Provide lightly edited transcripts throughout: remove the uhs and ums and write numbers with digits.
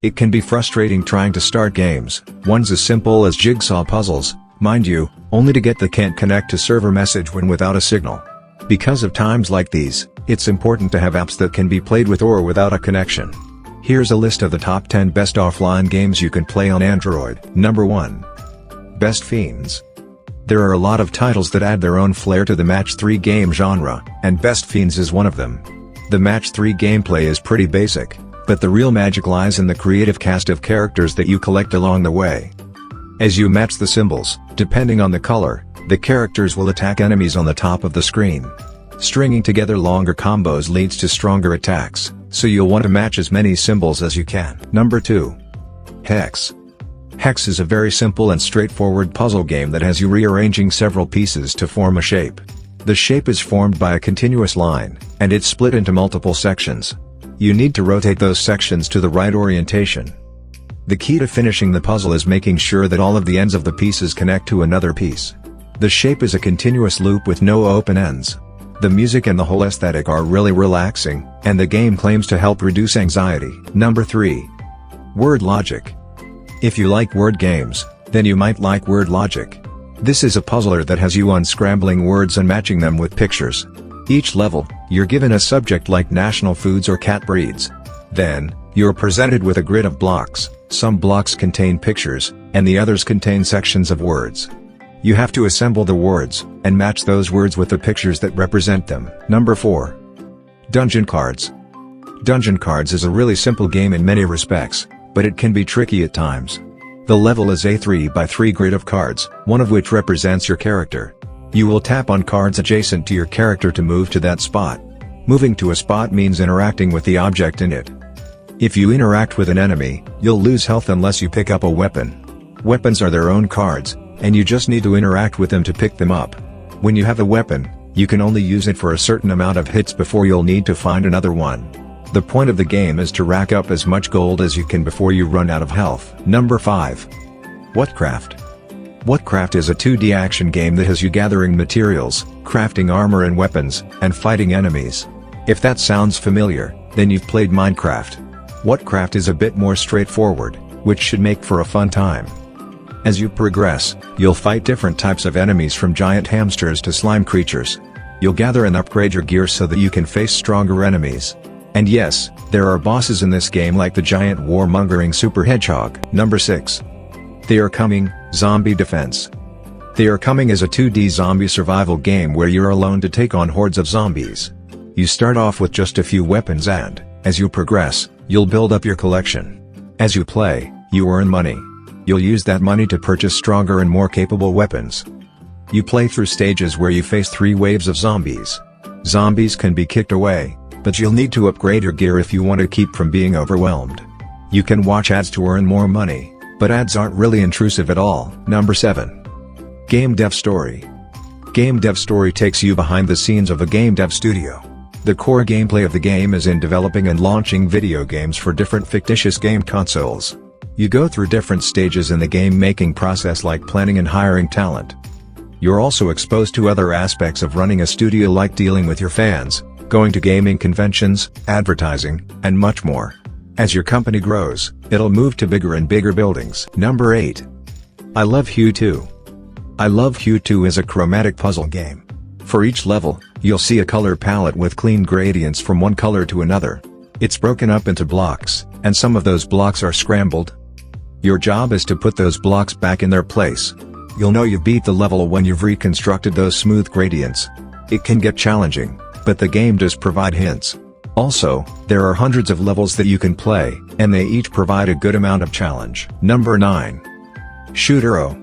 It can be frustrating trying to start games, ones as simple as jigsaw puzzles, mind you, only to get the can't connect to server message when without a signal. Because of times like these, it's important to have apps that can be played with or without a connection. Here's a list of the top 10 best offline games you can play on Android. Number 1. Best Fiends. There are a lot of titles that add their own flair to the Match 3 game genre, and Best Fiends is one of them. The Match 3 gameplay is pretty basic, but the real magic lies in the creative cast of characters that you collect along the way. As you match the symbols, depending on the color, the characters will attack enemies on the top of the screen. Stringing together longer combos leads to stronger attacks, so you'll want to match as many symbols as you can. Number 2. Hex. Hex is a very simple and straightforward puzzle game that has you rearranging several pieces to form a shape. The shape is formed by a continuous line, and it's split into multiple sections. You need to rotate those sections to the right orientation. The key to finishing the puzzle is making sure that all of the ends of the pieces connect to another piece. The shape is a continuous loop with no open ends. The music and the whole aesthetic are really relaxing, and the game claims to help reduce anxiety. Number 3. Word Logic. If you like word games, then you might like Word Logic. This is a puzzler that has you unscrambling words and matching them with pictures. Each level, you're given a subject like national foods or cat breeds. Then, you're presented with a grid of blocks. Some blocks contain pictures, and the others contain sections of words. You have to assemble the words, and match those words with the pictures that represent them. Number 4. Dungeon Cards. Dungeon Cards is a really simple game in many respects, but it can be tricky at times. The level is a 3x3 grid of cards, one of which represents your character. You will tap on cards adjacent to your character to move to that spot. Moving to a spot means interacting with the object in it. If you interact with an enemy, you'll lose health unless you pick up a weapon. Weapons are their own cards, and you just need to interact with them to pick them up. When you have a weapon, you can only use it for a certain amount of hits before you'll need to find another one. The point of the game is to rack up as much gold as you can before you run out of health. Number 5. Whatcraft. Whatcraft is a 2D action game that has you gathering materials, crafting armor and weapons, and fighting enemies. If that sounds familiar, then you've played Minecraft. Whatcraft is a bit more straightforward, which should make for a fun time. As you progress, you'll fight different types of enemies from giant hamsters to slime creatures. You'll gather and upgrade your gear so that you can face stronger enemies. And yes, there are bosses in this game like the giant warmongering super hedgehog. Number 6. They Are Coming, Zombie Defense. They Are Coming is a 2D zombie survival game where you're alone to take on hordes of zombies. You start off with just a few weapons and, as you progress, you'll build up your collection. As you play, you earn money. You'll use that money to purchase stronger and more capable weapons. You play through stages where you face 3 waves of zombies. Zombies can be kicked away, but you'll need to upgrade your gear if you want to keep from being overwhelmed. You can watch ads to earn more money, but ads aren't really intrusive at all. Number 7. Game Dev Story. Game Dev Story takes you behind the scenes of a game dev studio. The core gameplay of the game is in developing and launching video games for different fictitious game consoles. You go through different stages in the game-making process like planning and hiring talent. You're also exposed to other aspects of running a studio like dealing with your fans, going to gaming conventions, advertising, and much more. As your company grows, it'll move to bigger and bigger buildings. Number 8. I Love Hue 2. I Love Hue 2 is a chromatic puzzle game. For each level, you'll see a color palette with clean gradients from one color to another. It's broken up into blocks, and some of those blocks are scrambled. Your job is to put those blocks back in their place. You'll know you've beat the level when you've reconstructed those smooth gradients. It can get challenging, but the game does provide hints. Also, there are hundreds of levels that you can play, and they each provide a good amount of challenge. Number 9. Shootero.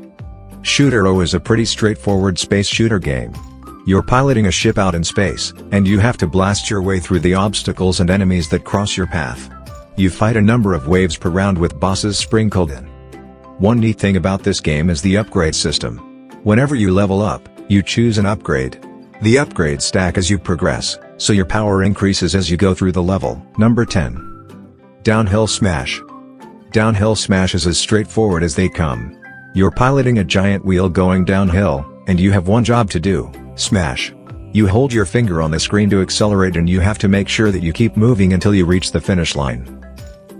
Shootero is a pretty straightforward space shooter game. You're piloting a ship out in space, and you have to blast your way through the obstacles and enemies that cross your path. You fight a number of waves per round with bosses sprinkled in. One neat thing about this game is the upgrade system. Whenever you level up, you choose an upgrade. The upgrades stack as you progress, so your power increases as you go through the level. Number 10. Downhill Smash. Downhill Smash is as straightforward as they come. You're piloting a giant wheel going downhill, and you have one job to do: smash. You hold your finger on the screen to accelerate and you have to make sure that you keep moving until you reach the finish line.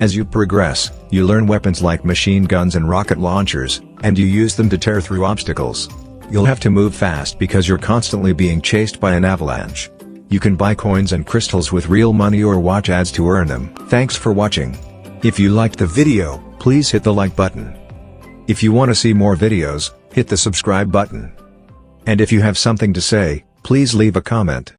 As you progress, you learn weapons like machine guns and rocket launchers, and you use them to tear through obstacles. You'll have to move fast because you're constantly being chased by an avalanche. You can buy coins and crystals with real money or watch ads to earn them. Thanks for watching. If you liked the video, please hit the like button. If you want to see more videos, hit the subscribe button. And if you have something to say, please leave a comment.